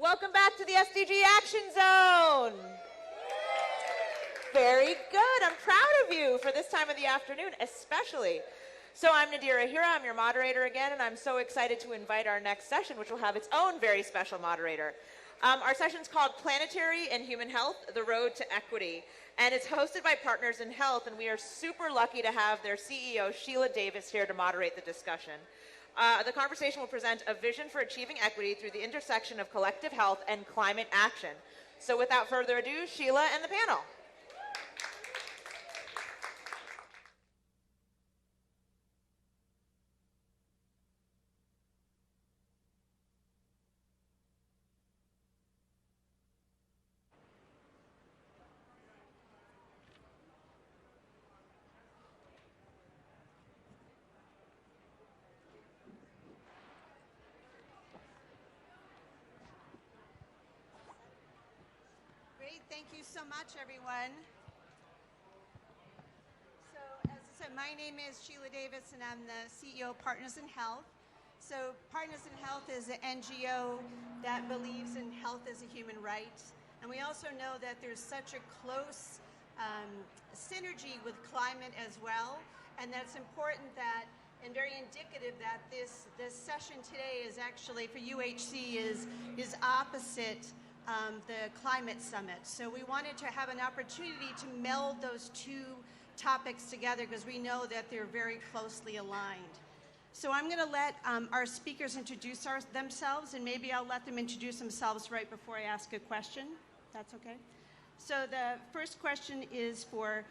Welcome back to the SDG Action Zone. Very good. I'm proud of you for this time of the afternoon, especially. So I'm Nadira Hira. I'm your moderator again, and I'm so excited to invite our next session, which will have its own very special moderator. Our session's called Planetary and Human Health, The Road to Equity. And it's hosted by Partners in Health, and we are super lucky to have their CEO, Sheila Davis, here to moderate the discussion. The conversation will present a vision for achieving equity through the intersection of collective health and climate action. So without further ado, Sheila and the panel. Thank you so much, everyone. So, as I said, my name is Sheila Davis, and I'm the CEO of Partners in Health. So, Partners in Health is an NGO that believes in health as a human right. And we also know that there's such a close synergy with climate as well. And that's important that, and very indicative that this session today is actually, for UHC, is opposite the climate summit. So we wanted to have an opportunity to meld those two topics together because we know that they're very closely aligned. So I'm going to let our speakers introduce themselves, and maybe I'll let them introduce themselves right before I ask a question. That's okay? So the first question is for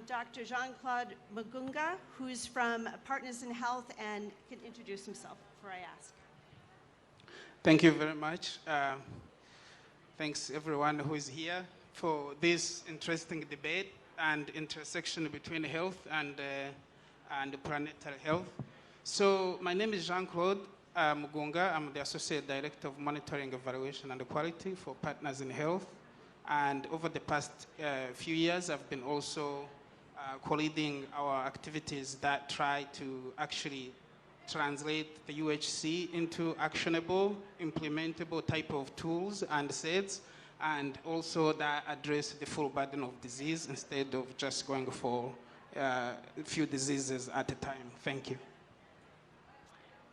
Dr. Jean-Claude Mugunga, who's from Partners in Health and can introduce himself before I ask. Thank you very much. Thanks everyone who is here for this interesting debate and intersection between health and planetary health. So my name is Jean-Claude Mugunga. I'm the Associate Director of Monitoring, Evaluation and Quality for Partners in Health. And over the past few years, I've been also co-leading our activities that try to actually translate the UHC into actionable, implementable type of tools and sets, and also that address the full burden of disease instead of just going for a few diseases at a time. Thank you.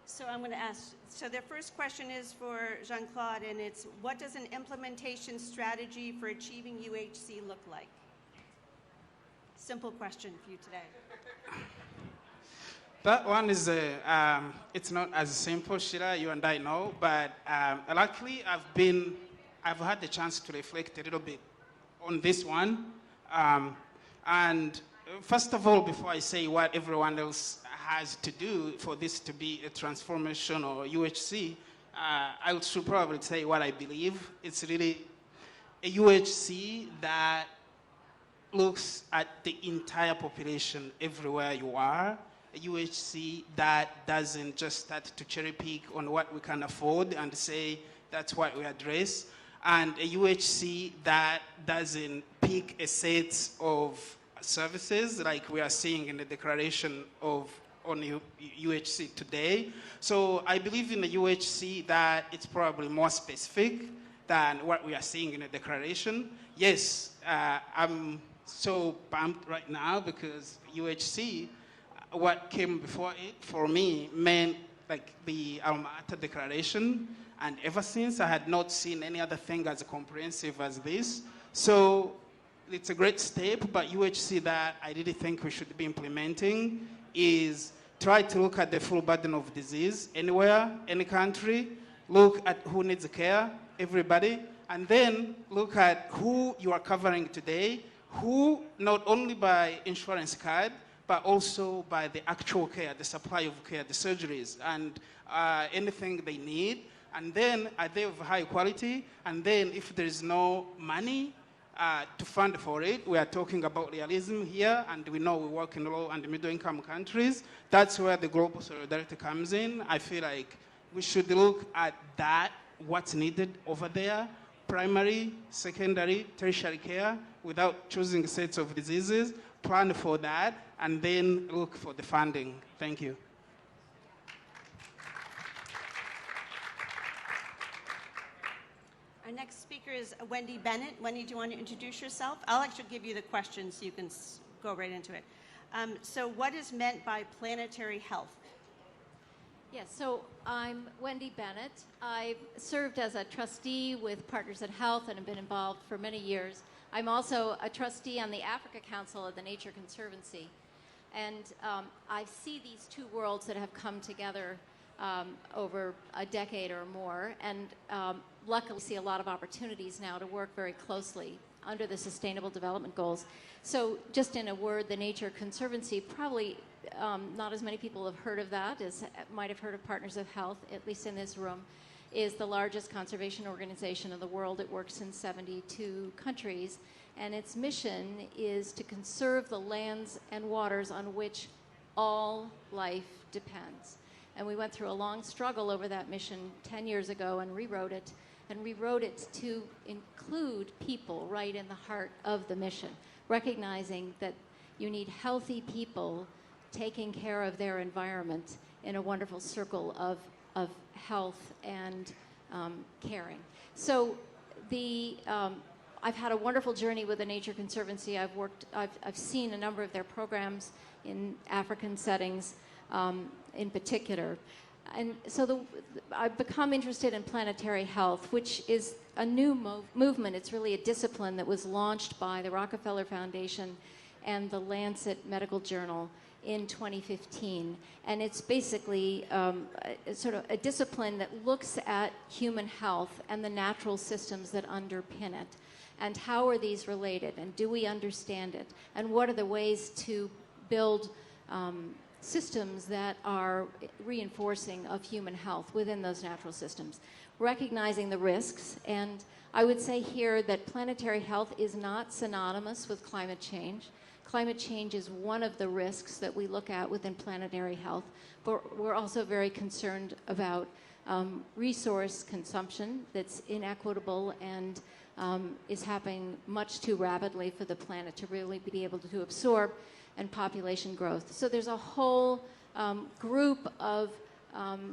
So I'm going to ask, so the first question is for Jean-Claude, and it's, what does an implementation strategy for achieving UHC look like? Simple question for you today. That one is, it's not as simple, Sheila, you and I know, but luckily I've had the chance to reflect a little bit on this one. And first of all, before I say what everyone else has to do for this to be a transformation or UHC, I should probably say what I believe. It's really a UHC that looks at the entire population everywhere you are. A UHC that doesn't just start to cherry pick on what we can afford and say that's what we address. And a UHC that doesn't pick a set of services like we are seeing in the declaration on UHC today. So I believe in a UHC that it's probably more specific than what we are seeing in the declaration. Yes, I'm so pumped right now because UHC, what came before it for me meant like the Alma Ata Declaration, and ever since I had not seen any other thing as comprehensive as this. So it's a great step, but UHC that I really think we should be implementing is try to look at the full burden of disease anywhere, any country, look at who needs care, everybody, and then look at who you are covering today, who not only by insurance card, but also by the actual care, the supply of care, the surgeries, and anything they need. And then are they of high quality? And then if there is no money to fund for it, we are talking about realism here, and we know we work in low and middle income countries. That's where the global solidarity comes in. I feel like we should look at that, what's needed over there, primary, secondary, tertiary care, without choosing sets of diseases, plan for that, and then look for the funding. Thank you. Our next speaker is Wendy Bennett. Wendy, do you want to introduce yourself? I'll actually give you the questions so you can go right into it. So what is meant by planetary health? Yes, so I'm Wendy Bennett. I've served as a trustee with Partners in Health and have been involved for many years. I'm also a trustee on the Africa Council of the Nature Conservancy. And I see these two worlds that have come together over a decade or more. And luckily, see a lot of opportunities now to work very closely under the Sustainable Development Goals. So just in a word, the Nature Conservancy, probably not as many people have heard of that as might have heard of Partners of Health, at least in this room, is the largest conservation organization in the world. It works in 72 countries, and its mission is to conserve the lands and waters on which all life depends. And we went through a long struggle over that mission 10 years ago and rewrote it to include people right in the heart of the mission, recognizing that you need healthy people taking care of their environment in a wonderful circle of health and caring. So I've had a wonderful journey with the Nature Conservancy. I've seen a number of their programs in African settings in particular. And so I've become interested in planetary health, which is a new movement. It's really a discipline that was launched by the Rockefeller Foundation and the Lancet Medical Journal in 2015. And it's basically sort of a discipline that looks at human health and the natural systems that underpin it. And how are these related? And do we understand it? And what are the ways to build systems that are reinforcing of human health within those natural systems, recognizing the risks. And I would say here that planetary health is not synonymous with climate change. Climate change is one of the risks that we look at within planetary health, but we're also very concerned about resource consumption that's inequitable and is happening much too rapidly for the planet to really be able to absorb, and population growth. So there's a whole group of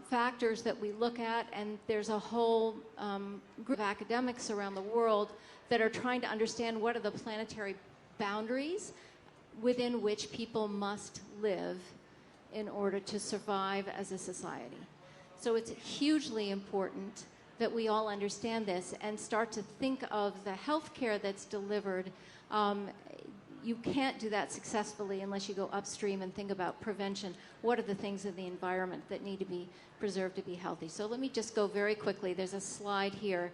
factors that we look at, and there's a whole group of academics around the world that are trying to understand what are the planetary boundaries within which people must live in order to survive as a society. So it's hugely important that we all understand this and start to think of the health care that's delivered. You can't do that successfully unless you go upstream and think about prevention. What are the things in the environment that need to be preserved to be healthy? So let me just go very quickly. There's a slide here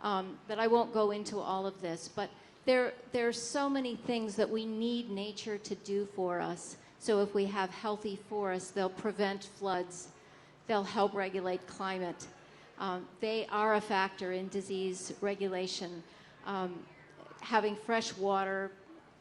that I won't go into all of this, but there are so many things that we need nature to do for us. So if we have healthy forests, they'll prevent floods. They'll help regulate climate. They are a factor in disease regulation. Having fresh water,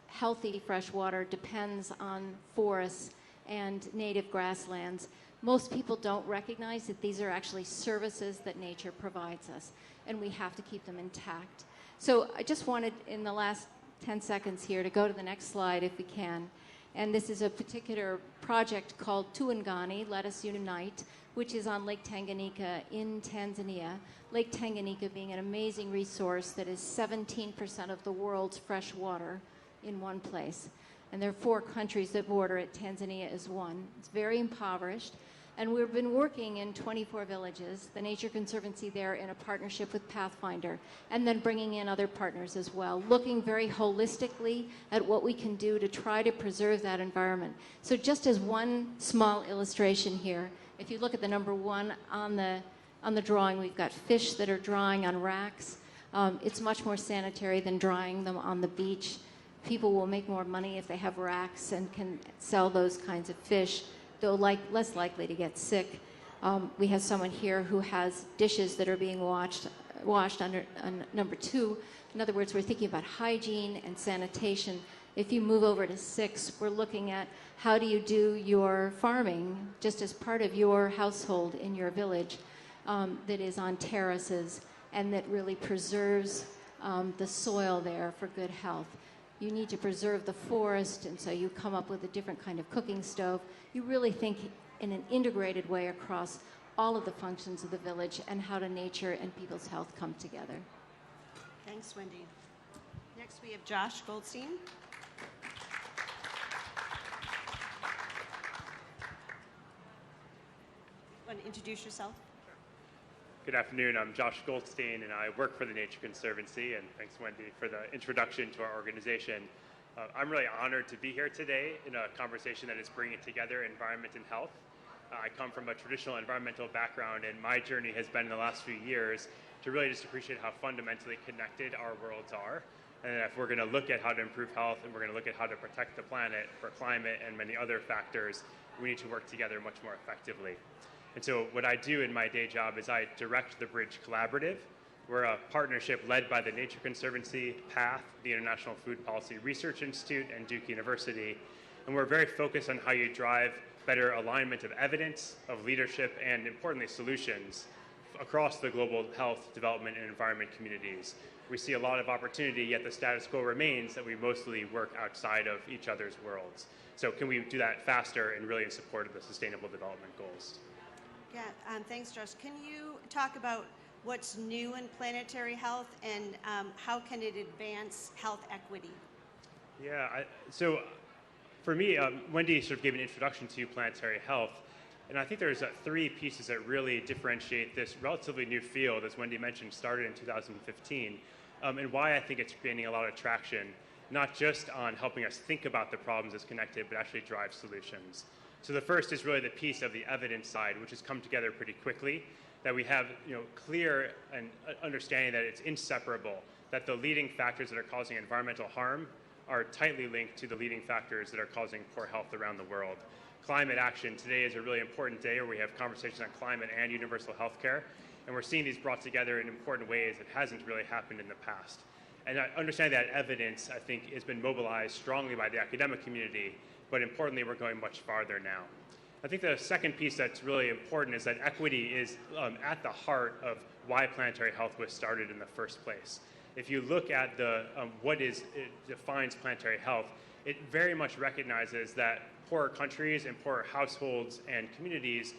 healthy fresh water, depends on forests and native grasslands. Most people don't recognize that these are actually services that nature provides us, and we have to keep them intact. So I just wanted, in the last 10 seconds here, to go to the next slide if we can. And this is a particular project called Tuangani, Let Us Unite, which is on Lake Tanganyika in Tanzania. Lake Tanganyika being an amazing resource that is 17% of the world's fresh water in one place. And there are 4 countries that border it. Tanzania is one. It's very impoverished. And we've been working in 24 villages, the Nature Conservancy there in a partnership with Pathfinder, and then bringing in other partners as well, looking very holistically at what we can do to try to preserve that environment. So just as one small illustration here, if you look at the number 1 on the drawing, we've got fish that are drying on racks. It's much more sanitary than drying them on the beach. People will make more money if they have racks and can sell those kinds of fish. They're less likely to get sick. We have someone here who has dishes that are being washed under number 2. In other words, we're thinking about hygiene and sanitation. If you move over to 6, we're looking at how do you do your farming just as part of your household in your village that is on terraces and that really preserves the soil there for good health. You need to preserve the forest, and so you come up with a different kind of cooking stove. You really think in an integrated way across all of the functions of the village and how do nature and people's health come together. Thanks, Wendy. Next, we have Josh Goldstein. Want to introduce yourself? Good afternoon. I'm Josh Goldstein, and I work for the Nature Conservancy. And thanks, Wendy, for the introduction to our organization. I'm really honored to be here today in a conversation that is bringing together environment and health. I come from a traditional environmental background, and my journey has been in the last few years to really just appreciate how fundamentally connected our worlds are. And if we're going to look at how to improve health, and we're going to look at how to protect the planet for climate and many other factors, we need to work together much more effectively. And so what I do in my day job is I direct the Bridge Collaborative. We're a partnership led by the Nature Conservancy, PATH, the International Food Policy Research Institute, and Duke University. And we're very focused on how you drive better alignment of evidence, of leadership, and importantly, solutions across the global health, development, and environment communities. We see a lot of opportunity, yet the status quo remains that we mostly work outside of each other's worlds. So can we do that faster and really in support of the Sustainable Development Goals? Yeah, thanks, Josh. Can you talk about what's new in planetary health and how can it advance health equity? Yeah, so for me, Wendy sort of gave an introduction to planetary health, and I think there's three pieces that really differentiate this relatively new field, as Wendy mentioned, started in 2015, and why I think it's gaining a lot of traction, not just on helping us think about the problems as connected, but actually drive solutions. So the first is really the piece of the evidence side, which has come together pretty quickly, that we have clear and understanding that it's inseparable, that the leading factors that are causing environmental harm are tightly linked to the leading factors that are causing poor health around the world. Climate action today is a really important day where we have conversations on climate and universal health care, and we're seeing these brought together in important ways that hasn't really happened in the past. And I understand that evidence, I think, has been mobilized strongly by the academic community, but importantly, we're going much farther now. I think the second piece that's really important is that equity is at the heart of why planetary health was started in the first place. If you look at what defines planetary health, it very much recognizes that poorer countries and poorer households and communities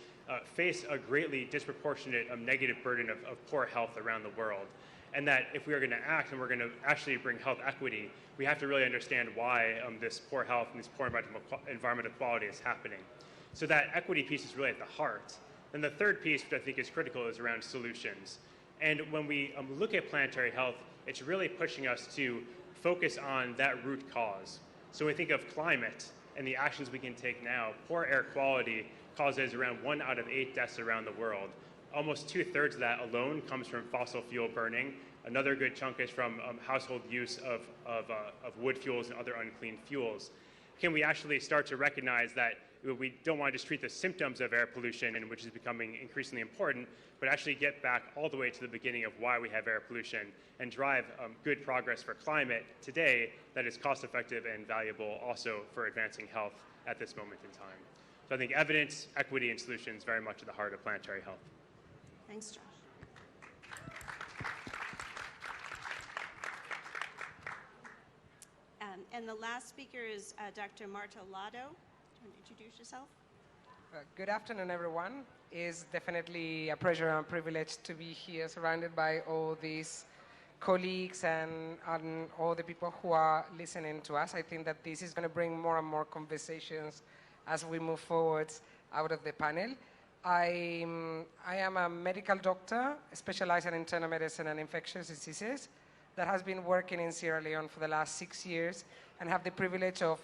face a greatly disproportionate negative burden of poor health around the world. And that if we are going to act and we're going to actually bring health equity, we have to really understand why this poor health and this poor environmental quality is happening. So that equity piece is really at the heart. And the third piece, which I think is critical, is around solutions. And when we look at planetary health, it's really pushing us to focus on that root cause. So when we think of climate and the actions we can take now, poor air quality causes around 1 out of 8 deaths around the world. Almost 2/3 of that alone comes from fossil fuel burning. Another good chunk is from household use of wood fuels and other unclean fuels. Can we actually start to recognize that we don't want to just treat the symptoms of air pollution, and which is becoming increasingly important, but actually get back all the way to the beginning of why we have air pollution and drive good progress for climate today that is cost effective and valuable also for advancing health at this moment in time. So I think evidence, equity, and solutions very much at the heart of planetary health. Thanks, Josh. And the last speaker is Dr. Marta Lado. Do you want to introduce yourself? Good afternoon, everyone. It's definitely a pleasure and privilege to be here surrounded by all these colleagues and all the people who are listening to us. I think that this is going to bring more and more conversations as we move forward out of the panel. I am a medical doctor specialized in internal medicine and infectious diseases that has been working in Sierra Leone for the last 6 years and have the privilege of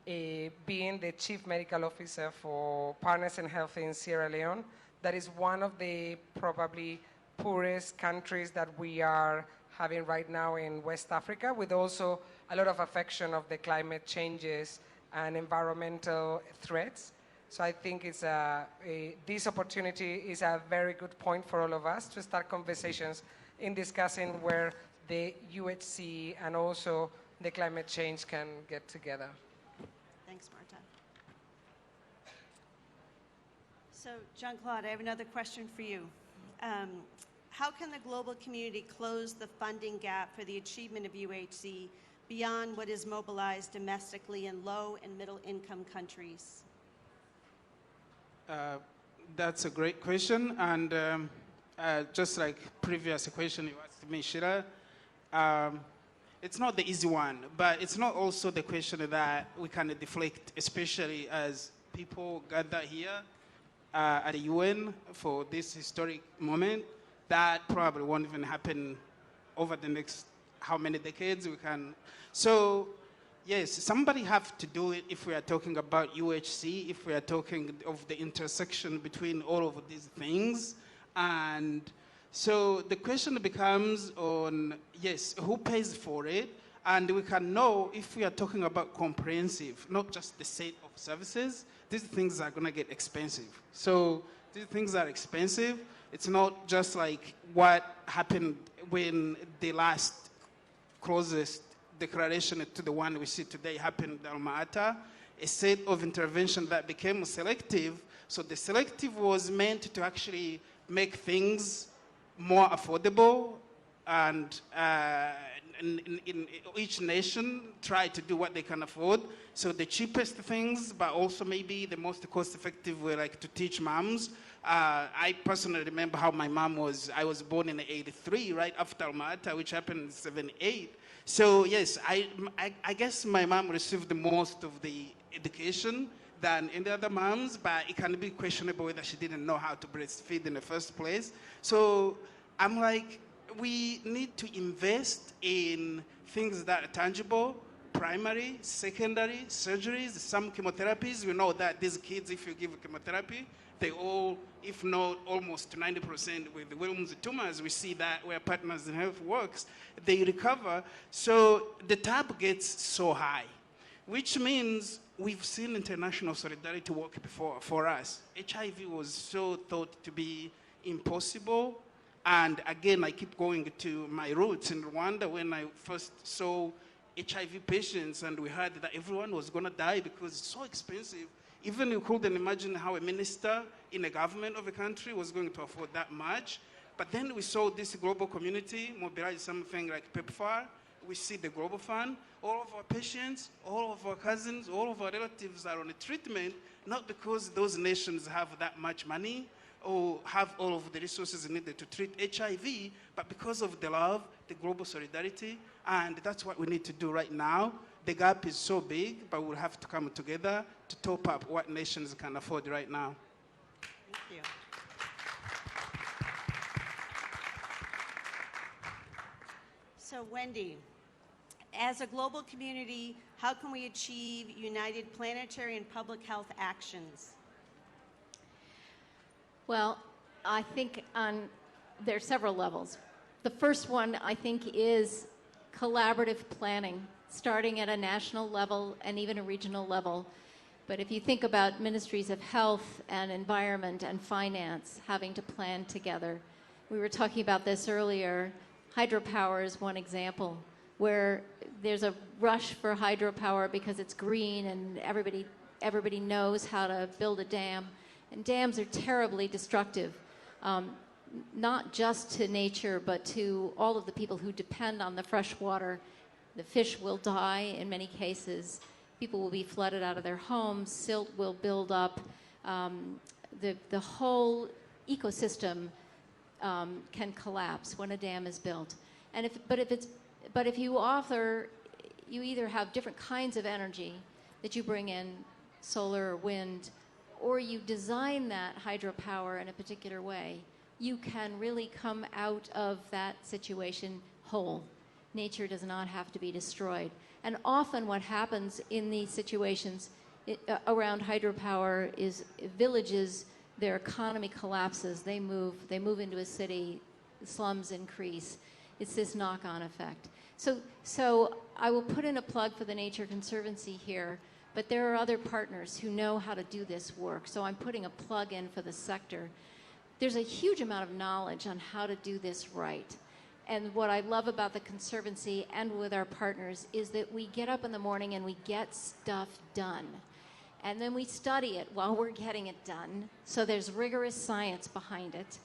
being the chief medical officer for Partners in Health in Sierra Leone. That is one of the probably poorest countries that we are having right now in West Africa, with also a lot of affection of the climate changes and environmental threats. So I think it's this opportunity is a very good point for all of us to start conversations in discussing where the UHC and also the climate change can get together. Thanks, Marta. So, Jean-Claude, I have another question for you. How can the global community close the funding gap for the achievement of UHC beyond what is mobilized domestically in low and middle income countries? That's a great question. And just like previous question you asked me, Shira, it's not the easy one, but it's not also the question that we can deflect, especially as people gather here at the UN for this historic moment. That probably won't even happen over the next how many decades we can. So yes, somebody have to do it if we are talking about UHC, if we are talking of the intersection between all of these things. And so the question becomes on, yes, who pays for it? And we can know if we are talking about comprehensive, not just the set of services, these things are going to get expensive. So these things are expensive. It's not just like what happened when the last closest declaration to the one we see today happened in Alma-Ata, a set of intervention that became selective. So the selective was meant to actually make things more affordable, and in each nation try to do what they can afford. So the cheapest things, but also maybe the most cost-effective were like to teach moms. I personally remember how my mom was. I was born in '83, right after Alma-Ata, which happened in '78. So yes, I guess my mom received the most of the education than any other moms, but it can be questionable whether she didn't know how to breastfeed in the first place. So I'm like, we need to invest in things that are tangible, primary, secondary, surgeries, some chemotherapies. We know that these kids, if you give chemotherapy, they all, if not almost 90% with Wilms tumors, we see that where Partners in Health works, they recover. So the tab gets so high, which means we've seen international solidarity work before for us. HIV was so thought to be impossible. And again, I keep going to my roots in Rwanda when I first saw HIV patients and we heard that everyone was going to die because it's so expensive. Even you couldn't imagine how a minister in a government of a country was going to afford that much. But then we saw this global community mobilize something like PEPFAR. We see the Global Fund. All of our patients, all of our cousins, all of our relatives are on a treatment, not because those nations have that much money or have all of the resources needed to treat HIV, but because of the love, the global solidarity, and that's what we need to do right now. The gap is so big, but we'll have to come together to top up what nations can afford right now. Thank you. So Wendy, as a global community, how can we achieve united planetary and public health actions? Well, I think there are several levels. The first one, I think, is collaborative planning, starting at a national level and even a regional level. But if you think about ministries of health and environment and finance having to plan together, we were talking about this earlier. Hydropower is one example where there's a rush for hydropower because it's green and everybody knows how to build a dam. And dams are terribly destructive, not just to nature, but to all of the people who depend on the fresh water. The fish will die in many cases. People will be flooded out of their homes. Silt will build up. The whole ecosystem can collapse when a dam is built. And if you either have different kinds of energy that you bring in, solar or wind, or you design that hydropower in a particular way, you can really come out of that situation whole. Nature does not have to be destroyed. And often what happens in these situations around hydropower is villages, their economy collapses, they move into a city, slums increase. It's this knock-on effect. So I will put in a plug for the Nature Conservancy here, but there are other partners who know how to do this work. So I'm putting a plug in for the sector. There's a huge amount of knowledge on how to do this right. And what I love about the Conservancy and with our partners is that we get up in the morning and we get stuff done. And then we study it while we're getting it done. So there's rigorous science behind it.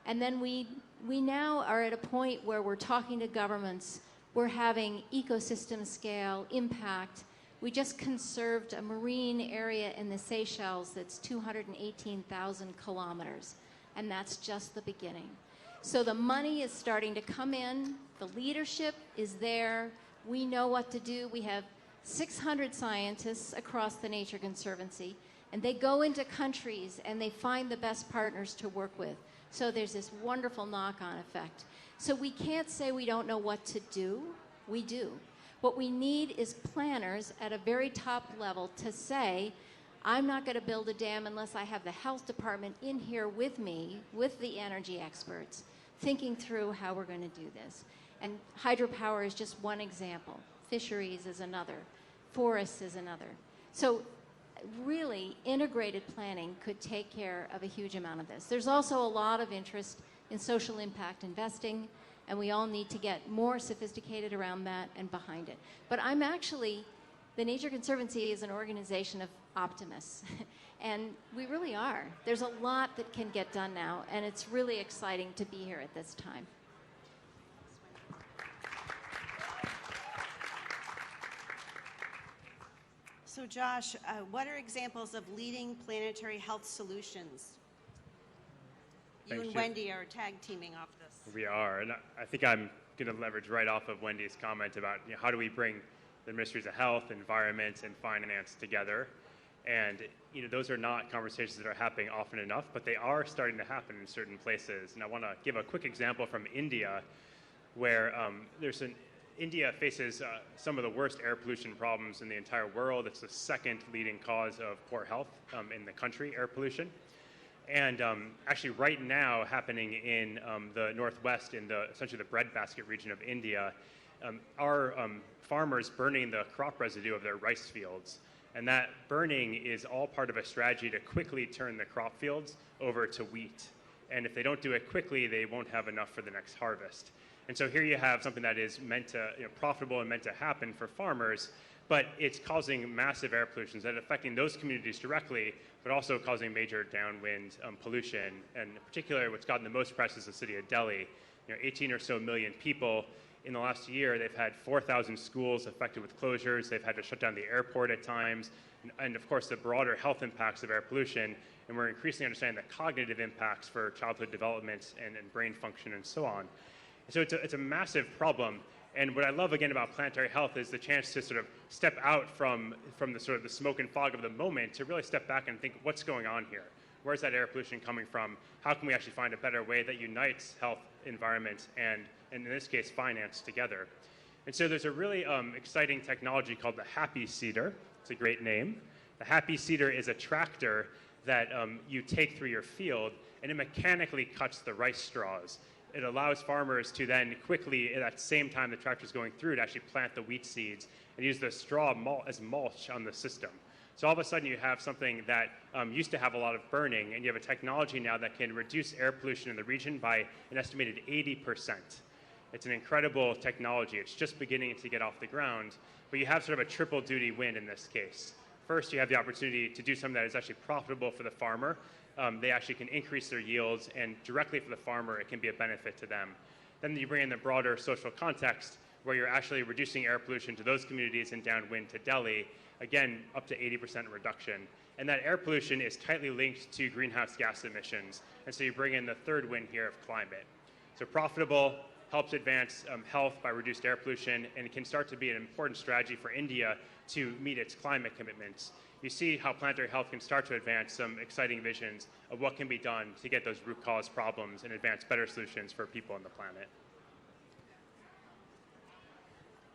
And then we now are at a point where we're talking to governments. We're having ecosystem scale impact. We just conserved a marine area in the Seychelles that's 218,000 kilometers. And that's just the beginning. So the money is starting to come in. The leadership is there. We know what to do. We have 600 scientists across the Nature Conservancy, and they go into countries and they find the best partners to work with. So there's this wonderful knock-on effect. So we can't say we don't know what to do. We do. What we need is planners at a very top level to say, I'm not going to build a dam unless I have the health department in here with me, with the energy experts, thinking through how we're going to do this. And hydropower is just one example. Fisheries is another. Forests is another. So really, integrated planning could take care of a huge amount of this. There's also a lot of interest in social impact investing, and we all need to get more sophisticated around that and behind it. But I'm actually, the Nature Conservancy is an organization of optimists, and we really are. There's a lot that can get done now, and it's really exciting to be here at this time. So Josh, what are examples of leading planetary health solutions? You and Wendy are tag teaming off this. We are, and I think I'm going to leverage right off of Wendy's comment about how do we bring the ministries of health, environment, and finance together. And those are not conversations that are happening often enough, but they are starting to happen in certain places. And I want to give a quick example from India, where India faces some of the worst air pollution problems in the entire world. It's the second leading cause of poor health in the country, air pollution. And actually right now happening in the northwest, in essentially the breadbasket region of India, are farmers burning the crop residue of their rice fields. And that burning is all part of a strategy to quickly turn the crop fields over to wheat. And if they don't do it quickly, they won't have enough for the next harvest. And so here you have something that is meant to, profitable and meant to happen for farmers, but it's causing massive air pollution that are affecting those communities directly, but also causing major downwind pollution. And in particular, what's gotten the most press is the city of Delhi. 18 or so million people. In the last year, they've had 4,000 schools affected with closures. They've had to shut down the airport at times. And of course, the broader health impacts of air pollution. And we're increasingly understanding the cognitive impacts for childhood development and brain function and so on. So it's a massive problem. And what I love again about Planetary Health is the chance to sort of step out from the sort of the smoke and fog of the moment to really step back and think, what's going on here? Where's that air pollution coming from? How can we actually find a better way that unites health, environment, and in this case, finance together? And so there's a really exciting technology called the Happy Cedar. It's a great name. The Happy Cedar is a tractor that you take through your field, and it mechanically cuts the rice straws. It allows farmers to then quickly, at that same time the tractor is going through, to actually plant the wheat seeds and use the straw as mulch on the system. So all of a sudden you have something that used to have a lot of burning, and you have a technology now that can reduce air pollution in the region by an estimated 80%. It's an incredible technology. It's just beginning to get off the ground, but you have sort of a triple duty win in this case. First, you have the opportunity to do something that is actually profitable for the farmer. They actually can increase their yields, and directly for the farmer, it can be a benefit to them. Then you bring in the broader social context, where you're actually reducing air pollution to those communities in downwind to Delhi, again, up to 80% reduction. And that air pollution is tightly linked to greenhouse gas emissions. And so you bring in the third win here of climate. So profitable, helps advance health by reduced air pollution, and it can start to be an important strategy for India to meet its climate commitments. You see how Planetary Health can start to advance some exciting visions of what can be done to get those root cause problems and advance better solutions for people on the planet.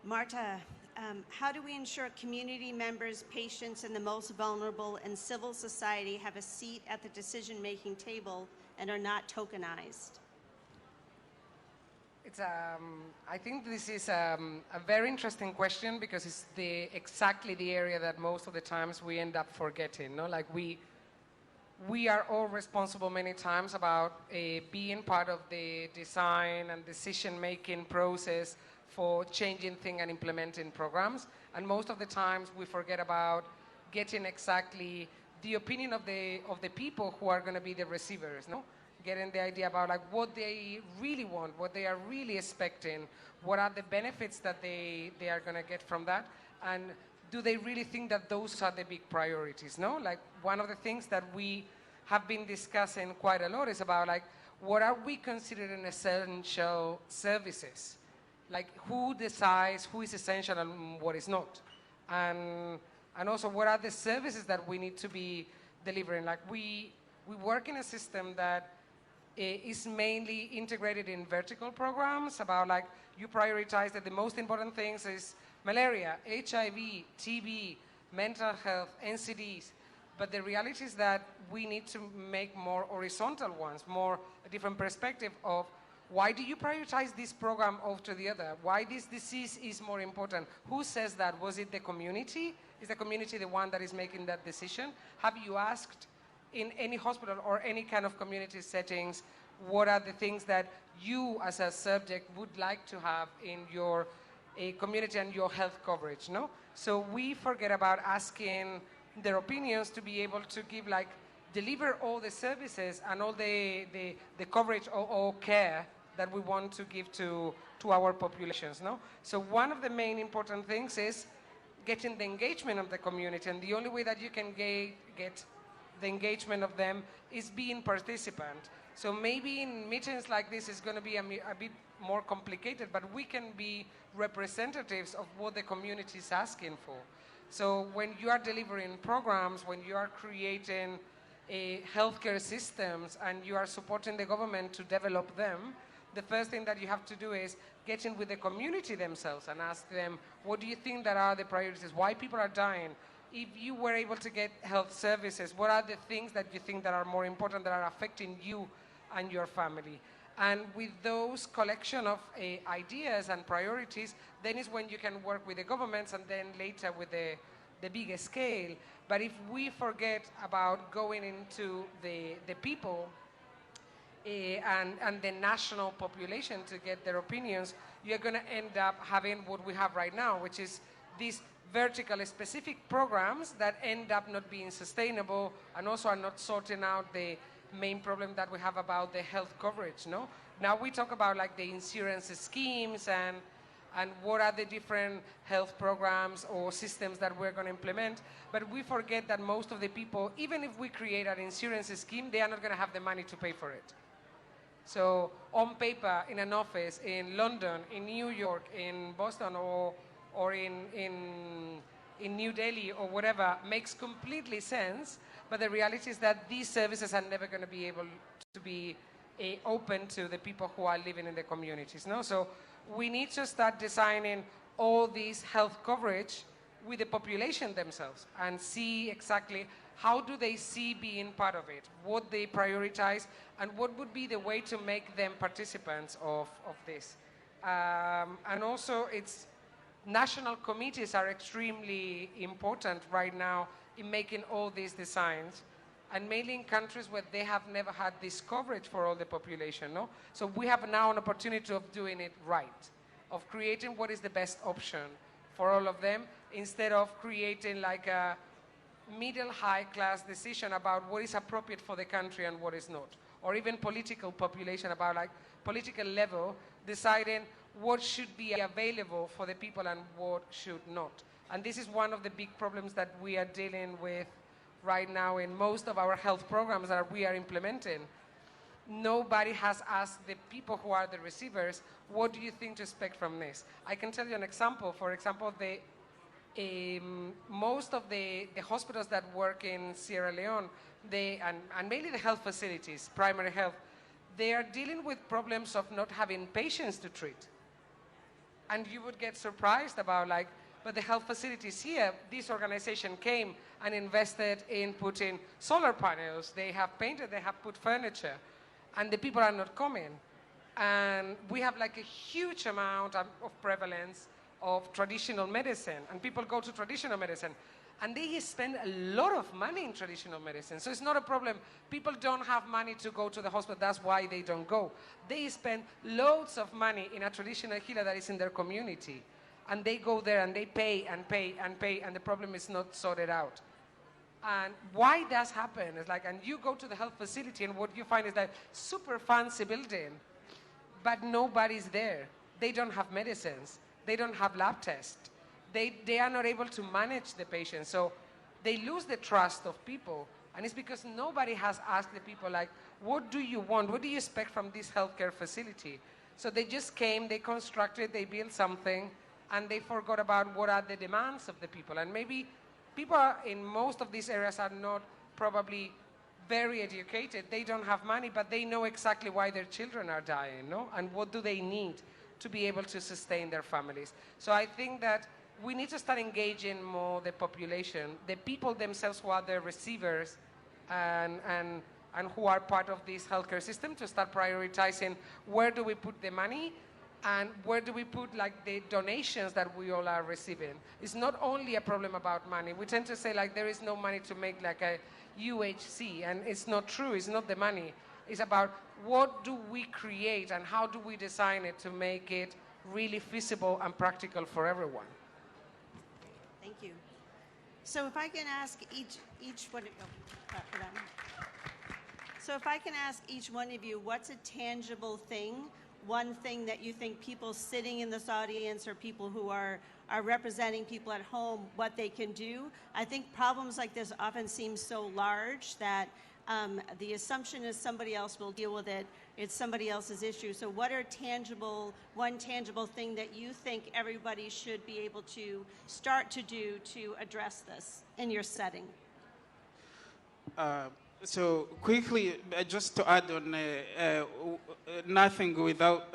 Marta, how do we ensure community members, patients, and the most vulnerable in civil society have a seat at the decision-making table and are not tokenized? I think this is a very interesting question, because it's exactly the area that most of the times we end up forgetting. No? Like we are all responsible many times about being part of the design and decision-making process for changing things and implementing programs. And most of the times we forget about getting exactly the opinion of the people who are going to be the receivers. No? Getting the idea about like what they really want, what they are really expecting, what are the benefits that they are going to get from that, and do they really think that those are the big priorities, no? Like one of the things that we have been discussing quite a lot is about like, what are we considering essential services? Like who decides who is essential and what is not? And also what are the services that we need to be delivering? Like we work in a system that is mainly integrated in vertical programs about like you prioritize that the most important things is malaria, HIV, TB, mental health, NCDs. But the reality is that we need to make more horizontal ones, more a different perspective of why do you prioritize this program over the other? Why this disease is more important? Who says that? Was it the community? Is the community the one that is making that decision? Have you asked in any hospital or any kind of community settings, what are the things that you as a subject would like to have in your community and your health coverage, no? So we forget about asking their opinions to be able to give like, deliver all the services and all the coverage or care that we want to give to our populations, no? So one of the main important things is getting the engagement of the community, and the only way that you can get the engagement of them is being participant. So maybe in meetings like this is going to be a bit more complicated, but we can be representatives of what the community is asking for. So when you are delivering programs, when you are creating healthcare systems and you are supporting the government to develop them, the first thing that you have to do is get in with the community themselves and ask them, what do you think that are the priorities? Why people are dying? If you were able to get health services, what are the things that you think that are more important that are affecting you and your family? And with those collection of ideas and priorities, then is when you can work with the governments and then later with the bigger scale. But if we forget about going into the people and the national population to get their opinions, you're going to end up having what we have right now, which is these vertical specific programs that end up not being sustainable and also are not sorting out the main problem that we have about the health coverage, no? Now we talk about like the insurance schemes and what are the different health programs or systems that we're going to implement, but we forget that most of the people, even if we create an insurance scheme, they are not going to have the money to pay for it. So on paper, in an office, in London, in New York, in Boston, or in New Delhi or whatever, makes completely sense, but the reality is that these services are never going to be able to be open to the people who are living in the communities, no? So we need to start designing all these health coverage with the population themselves and see exactly how do they see being part of it, what they prioritize, and what would be the way to make them participants of this. And also, national committees are extremely important right now in making all these designs, and mainly in countries where they have never had this coverage for all the population, no? So we have now an opportunity of doing it right, of creating what is the best option for all of them, instead of creating like a middle high class decision about what is appropriate for the country and what is not, or even political population about like political level deciding what should be available for the people and what should not. And this is one of the big problems that we are dealing with right now in most of our health programs that we are implementing. Nobody has asked the people who are the receivers, what do you think to expect from this? I can tell you an example. For example, most of the hospitals that work in Sierra Leone, and mainly the health facilities, primary health, they are dealing with problems of not having patients to treat. And you would get surprised about like, but the health facilities here, this organization came and invested in putting solar panels. They have painted, they have put furniture, and the people are not coming. And we have like a huge amount of prevalence of traditional medicine, and people go to traditional medicine, and they spend a lot of money in traditional medicine. So it's not a problem. People don't have money to go to the hospital. That's why they don't go. They spend loads of money in a traditional healer that is in their community. And they go there and they pay and pay and pay, and the problem is not sorted out. And why does happen? It's like, and you go to the health facility, and what you find is that super fancy building, but nobody's there. They don't have medicines. They don't have lab tests. They are not able to manage the patient. So they lose the trust of people. And it's because nobody has asked the people, like, what do you want? What do you expect from this healthcare facility? So they just came, they constructed, they built something, and they forgot about what are the demands of the people. And maybe people in most of these areas are not probably very educated. They don't have money, but they know exactly why their children are dying, no? And what do they need to be able to sustain their families. So I think that we need to start engaging more the population, the people themselves who are the receivers and who are part of this healthcare system, to start prioritizing where do we put the money and where do we put like the donations that we all are receiving. It's not only a problem about money. We tend to say like there is no money to make like a UHC, and it's not true. It's not the money. It's about what do we create and how do we design it to make it really feasible and practical for everyone. Thank you. So if I can ask each one, so if I can ask each one of you, what's a tangible thing, one thing that you think people sitting in this audience or people who are representing people at home, what they can do? I think problems like this often seem so large that the assumption is somebody else will deal with it. It's somebody else's issue. So what are one tangible thing that you think everybody should be able to start to do to address this in your setting? So quickly, just to add on nothing without,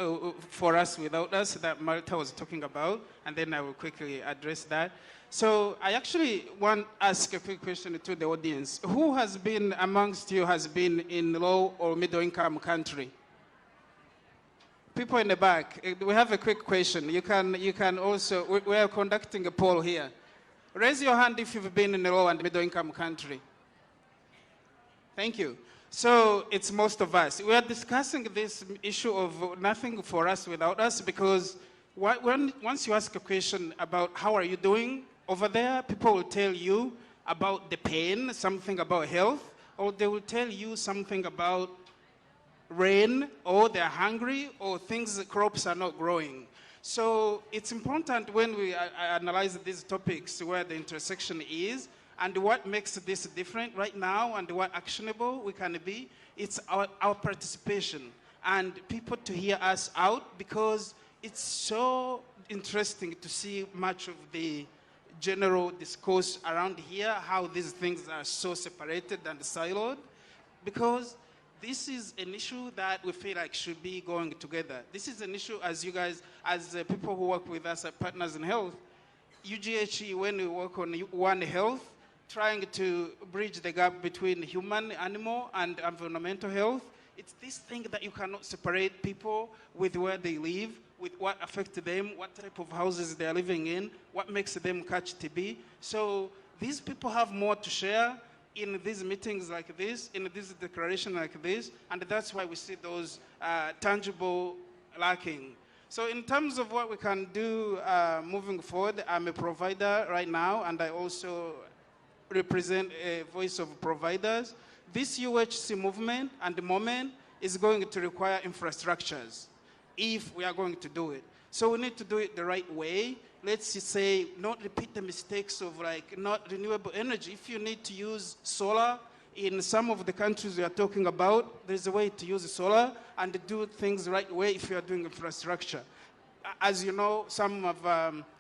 for us without us that Marta was talking about, and then I will quickly address that. So I actually want to ask a quick question to the audience. Who has been amongst you has been in low or middle income country? People in the back, we have a quick question. You can also, we are conducting a poll here. Raise your hand if you've been in a low and middle income country. Thank you. So it's most of us. We are discussing this issue of nothing for us without us because once you ask a question about how are you doing over there, people will tell you about the pain, something about health, or they will tell you something about rain, or they're hungry, or crops are not growing. So it's important when we analyze these topics where the intersection is and what makes this different right now and what actionable we can be. It's our participation and people to hear us out, because it's so interesting to see much of the general discourse around here, how these things are so separated and siloed, because this is an issue that we feel like should be going together. This is an issue, as you guys, as people who work with us at Partners in Health, UGHE, when we work on One Health, trying to bridge the gap between human, animal, and environmental health, it's this thing that you cannot separate people with where they live, with what affects them, what type of houses they are living in, what makes them catch TB. So these people have more to share in these meetings like this, in this declaration like this, and that's why we see those tangible lacking. So in terms of what we can do moving forward, I'm a provider right now, and I also represent a voice of providers. This UHC movement and the moment is going to require infrastructures if we are going to do it. So we need to do it the right way. Let's say not repeat the mistakes of like not renewable energy. If you need to use solar in some of the countries we are talking about, there's a way to use solar and do things the right way if you are doing infrastructure. As you know, some of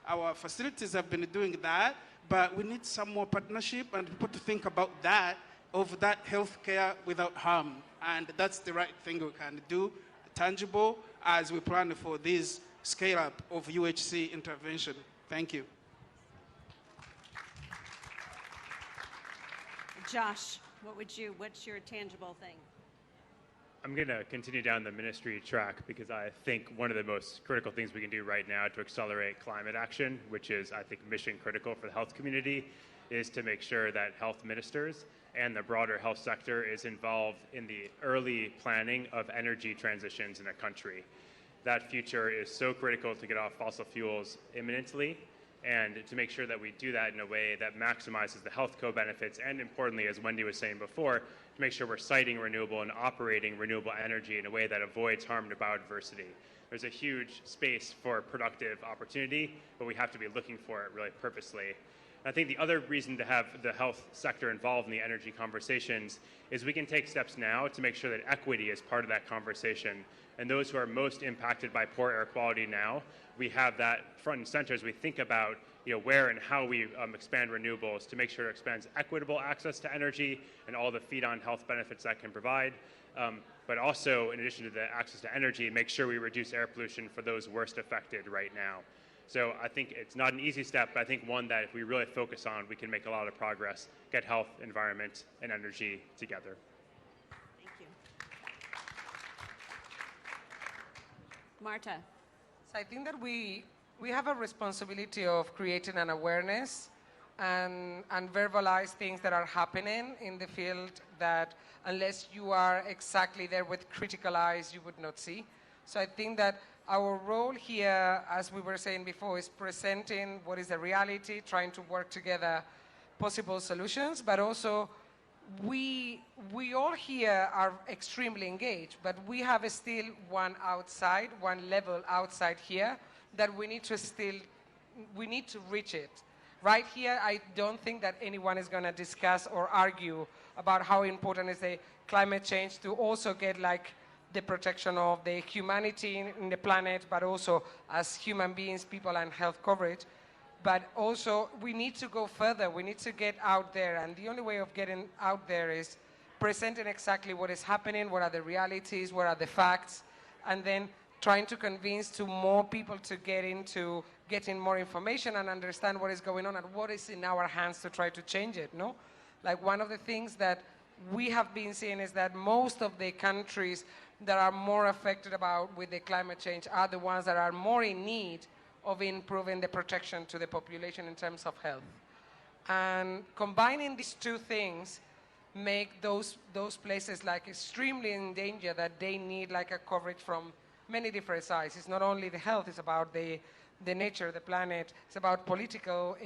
our facilities have been doing that, but we need some more partnership and people to think about that, of that healthcare without harm. And that's the right thing we can do, tangible, as we plan for this scale-up of UHC intervention. Thank you. Josh, what's your tangible thing? I'm going to continue down the ministry track because I think one of the most critical things we can do right now to accelerate climate action, which is, I think, mission critical for the health community, is to make sure that health ministers and the broader health sector is involved in the early planning of energy transitions in a country. That future is so critical to get off fossil fuels imminently, and to make sure that we do that in a way that maximizes the health co-benefits, and importantly, as Wendy was saying before, to make sure we're siting renewable and operating renewable energy in a way that avoids harm to biodiversity. There's a huge space for productive opportunity, but we have to be looking for it really purposely. I think the other reason to have the health sector involved in the energy conversations is we can take steps now to make sure that equity is part of that conversation. And those who are most impacted by poor air quality now, we have that front and center as we think about where and how we expand renewables to make sure it expands equitable access to energy and all the feed-on health benefits that can provide. But also, in addition to the access to energy, make sure we reduce air pollution for those worst affected right now. So I think it's not an easy step, but I think one that if we really focus on, we can make a lot of progress, get health, environment, and energy together. Thank you. Marta. So I think that we have a responsibility of creating an awareness and verbalize things that are happening in the field that unless you are exactly there with critical eyes, you would not see. So I think that our role here, as we were saying before, is presenting what is the reality, trying to work together possible solutions, but also we all here are extremely engaged, but we have still one level outside here that we need to reach it. Right here, I don't think that anyone is going to discuss or argue about how important is the climate change to also get like the protection of the humanity in the planet, but also as human beings, people, and health coverage. But also, we need to go further. We need to get out there, and the only way of getting out there is presenting exactly what is happening, what are the realities, what are the facts, and then trying to convince to more people to get into getting more information and understand what is going on and what is in our hands to try to change it, no? Like one of the things that we have been seeing is that most of the countries that are more affected with the climate change are the ones that are more in need of improving the protection to the population in terms of health. And combining these two things make those places like extremely in danger that they need like a coverage from many different sides. It's not only the health, it's about the nature, the planet, it's about political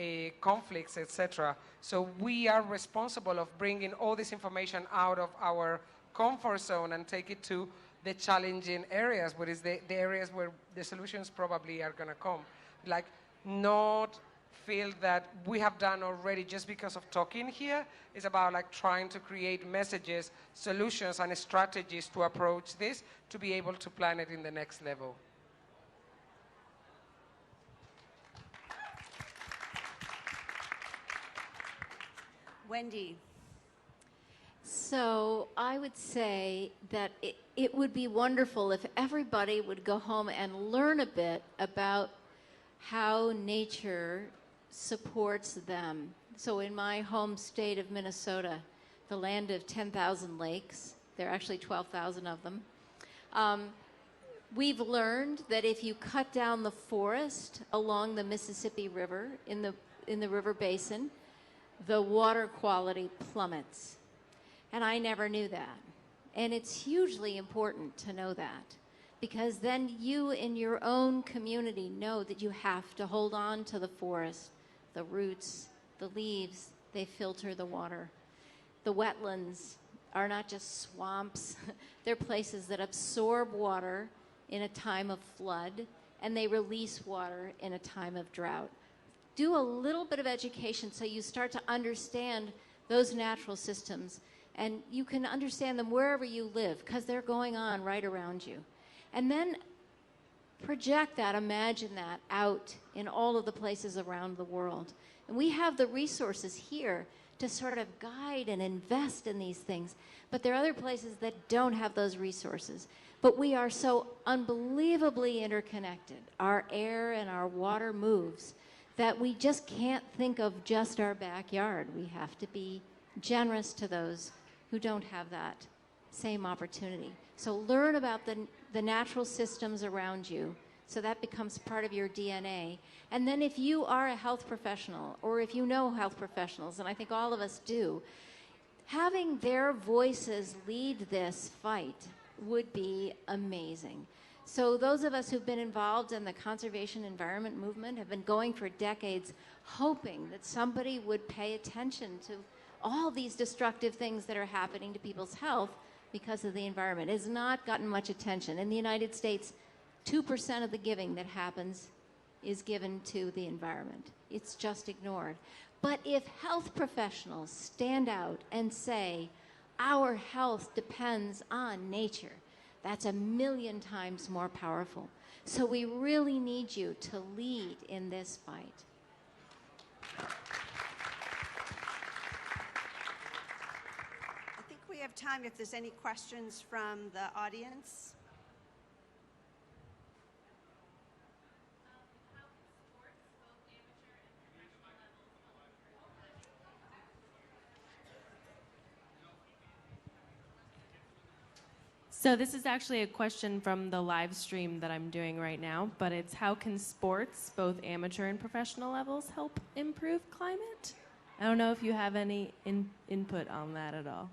conflicts, etc. So we are responsible of bringing all this information out of our comfort zone and take it to the challenging areas, which is the areas where the solutions probably are going to come. Like, not feel that we have done already just because of talking here. It's about like trying to create messages, solutions, and strategies to approach this to be able to plan it in the next level. Wendy. So I would say that it would be wonderful if everybody would go home and learn a bit about how nature supports them. So in my home state of Minnesota, the land of 10,000 lakes, there are actually 12,000 of them, we've learned that if you cut down the forest along the Mississippi River in the river basin, the water quality plummets. And I never knew that. And it's hugely important to know that, because then you in your own community know that you have to hold on to the forest, the roots, the leaves, they filter the water. The wetlands are not just swamps, they're places that absorb water in a time of flood, and they release water in a time of drought. Do a little bit of education so you start to understand those natural systems, and you can understand them wherever you live because they're going on right around you. And then project that, imagine that out in all of the places around the world. And we have the resources here to sort of guide and invest in these things. But there are other places that don't have those resources. But we are so unbelievably interconnected. Our air and our water moves that we just can't think of just our backyard. We have to be generous to those who don't have that same opportunity. So learn about the natural systems around you, so that becomes part of your DNA. And then if you are a health professional, or if you know health professionals, and I think all of us do, having their voices lead this fight would be amazing. So those of us who've been involved in the conservation environment movement have been going for decades, hoping that somebody would pay attention to all these destructive things that are happening to people's health because of the environment. It has not gotten much attention. In the United States, 2% of the giving that happens is given to the environment. It's just ignored. But if health professionals stand out and say, our health depends on nature, that's 1,000,000 times more powerful. So we really need you to lead in this fight. I think we have time if there's any questions from the audience. So this is actually a question from the live stream that I'm doing right now, but it's how can sports, both amateur and professional levels, help improve climate? I don't know if you have any input on that at all.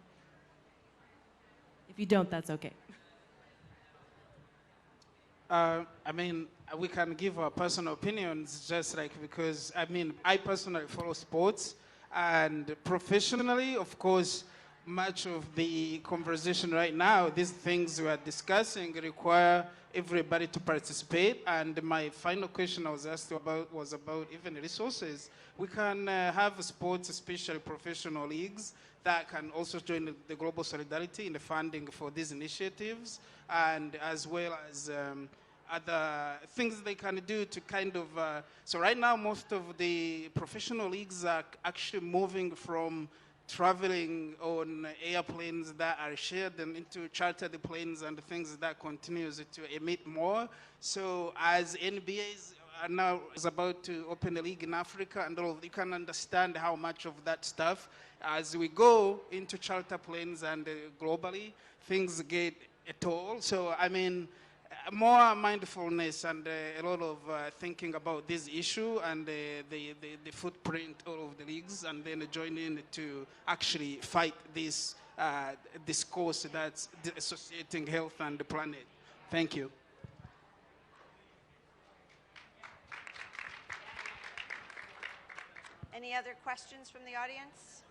If you don't, that's okay. I mean, we can give our personal opinions just like because, I mean, I personally follow sports and professionally, of course, much of the conversation right now, these things we are discussing require everybody to participate. And my final question I was asked about was about even resources. We can have sports, especially professional leagues, that can also join the global solidarity in the funding for these initiatives, and as well as other things they can do to kind of, so right now most of the professional leagues are actually moving from traveling on airplanes that are shared and into chartered planes and things that continues to emit more. So as NBAs are now is about to open a league in Africa and all of, you can understand how much of that stuff, as we go into charter planes and globally, things get a toll. So I mean, more mindfulness and a lot of thinking about this issue and the footprint of the leagues, and then joining to actually fight this discourse that's associating health and the planet. Thank you. Any other questions from the audience?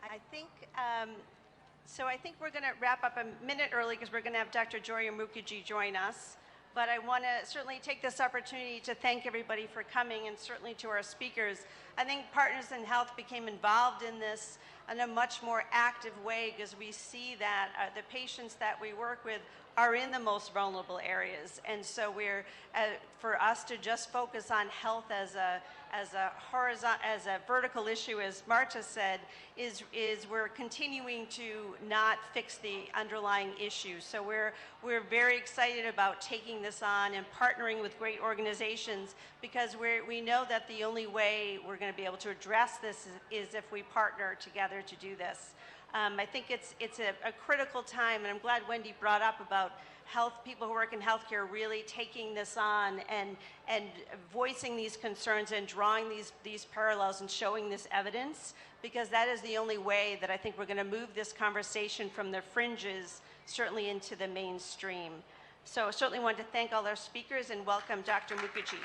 I think I think we're going to wrap up a minute early because we're going to have Dr. Joria Mukherjee join us. But I want to certainly take this opportunity to thank everybody for coming, and certainly to our speakers. I think Partners in Health became involved in this in a much more active way because we see that the patients that we work with are in the most vulnerable areas. And so we're, for us to just focus on health as a vertical issue, as Marta said, is we're continuing to not fix the underlying issues. So we're very excited about taking this on and partnering with great organizations, because we know that the only way we're going to be able to address this is if we partner together to do this. I think it's a critical time, and I'm glad Wendy brought up about people who work in healthcare really taking this on and voicing these concerns and drawing these parallels and showing this evidence, because that is the only way that I think we're going to move this conversation from the fringes certainly into the mainstream. So I certainly want to thank all our speakers and welcome Dr. Mukherjee.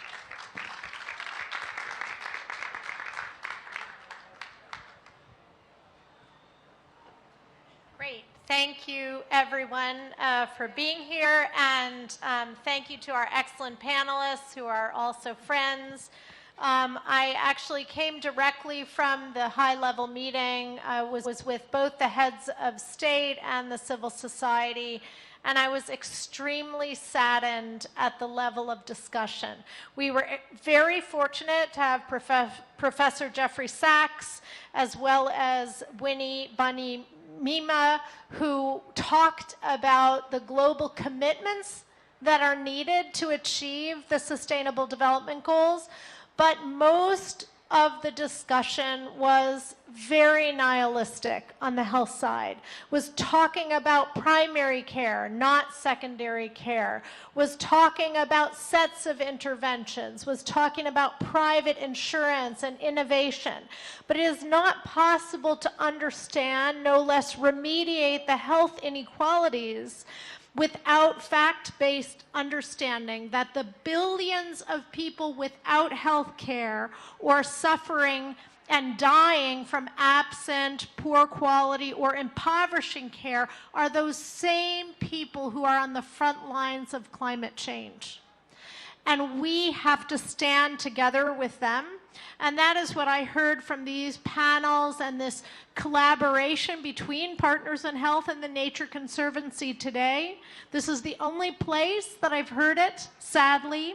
Great. Thank you, everyone, for being here, and thank you to our excellent panelists who are also friends. I actually came directly from the high-level meeting. I was with both the heads of state and the civil society, and I was extremely saddened at the level of discussion. We were very fortunate to have Professor Jeffrey Sachs, as well as Winnie Bunny Mima, who talked about the global commitments that are needed to achieve the Sustainable Development Goals. But most of the discussion was very nihilistic on the health side, was talking about primary care, not secondary care, was talking about sets of interventions, was talking about private insurance and innovation. But it is not possible to understand, no less remediate the health inequalities without fact-based understanding that the billions of people without health care or suffering and dying from absent, poor quality, or impoverishing care are those same people who are on the front lines of climate change. And we have to stand together with them. And that is what I heard from these panels and this collaboration between Partners in Health and the Nature Conservancy today. This is the only place that I've heard it, sadly.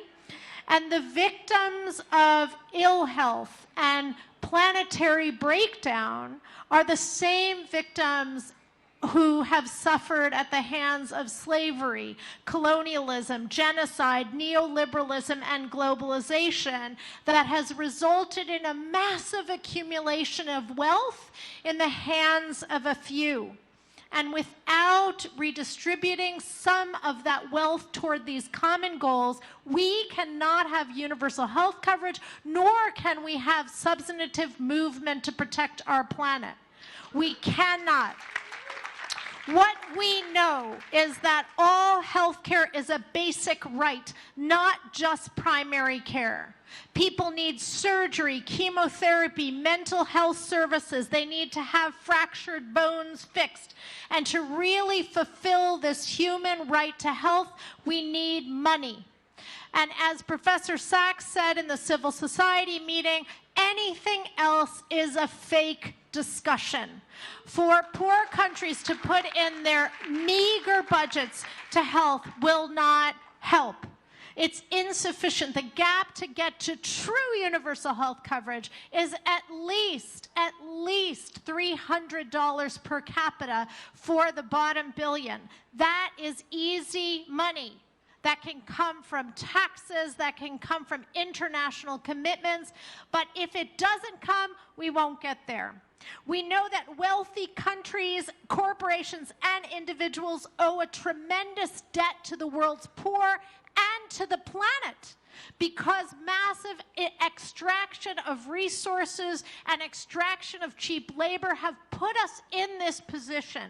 And the victims of ill health and planetary breakdown are the same victims who have suffered at the hands of slavery, colonialism, genocide, neoliberalism, and globalization that has resulted in a massive accumulation of wealth in the hands of a few. And without redistributing some of that wealth toward these common goals, we cannot have universal health coverage, nor can we have substantive movement to protect our planet. We cannot. What we know is that all health care is a basic right, not just primary care. People need surgery, chemotherapy, mental health services. They need to have fractured bones fixed. And to really fulfill this human right to health, we need money. And as Professor Sachs said in the civil society meeting, anything else is a fake discussion. For poor countries to put in their meager budgets to health will not help. It's insufficient. The gap to get to true universal health coverage is at least $300 per capita for the bottom billion. That is easy money. That can come from taxes, that can come from international commitments, but if it doesn't come, we won't get there. We know that wealthy countries, corporations, and individuals owe a tremendous debt to the world's poor and to the planet because massive extraction of resources and extraction of cheap labor have put us in this position.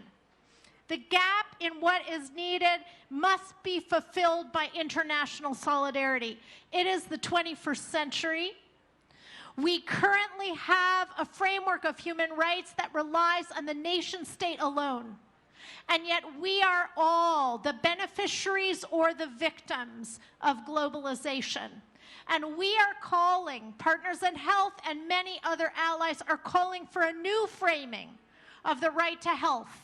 The gap in what is needed must be fulfilled by international solidarity. It is the 21st century. We currently have a framework of human rights that relies on the nation state alone. And yet we are all the beneficiaries or the victims of globalization. And we are calling, Partners in Health and many other allies are calling for a new framing of the right to health.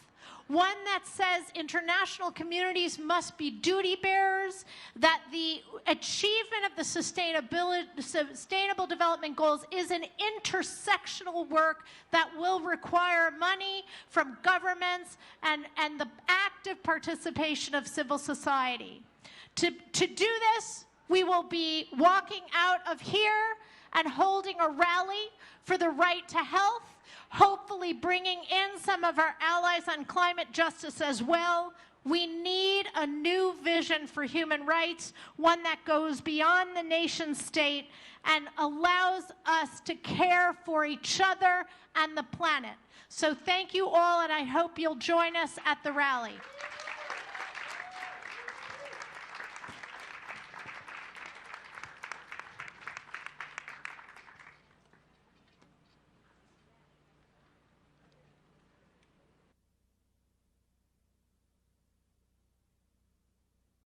One that says international communities must be duty bearers, that the achievement of the Sustainable Development Goals is an intersectional work that will require money from governments and the active participation of civil society. To do this, we will be walking out of here and holding a rally for the right to health, hopefully bringing in some of our allies on climate justice as well. We need a new vision for human rights, one that goes beyond the nation state and allows us to care for each other and the planet. So thank you all, and I hope you'll join us at the rally.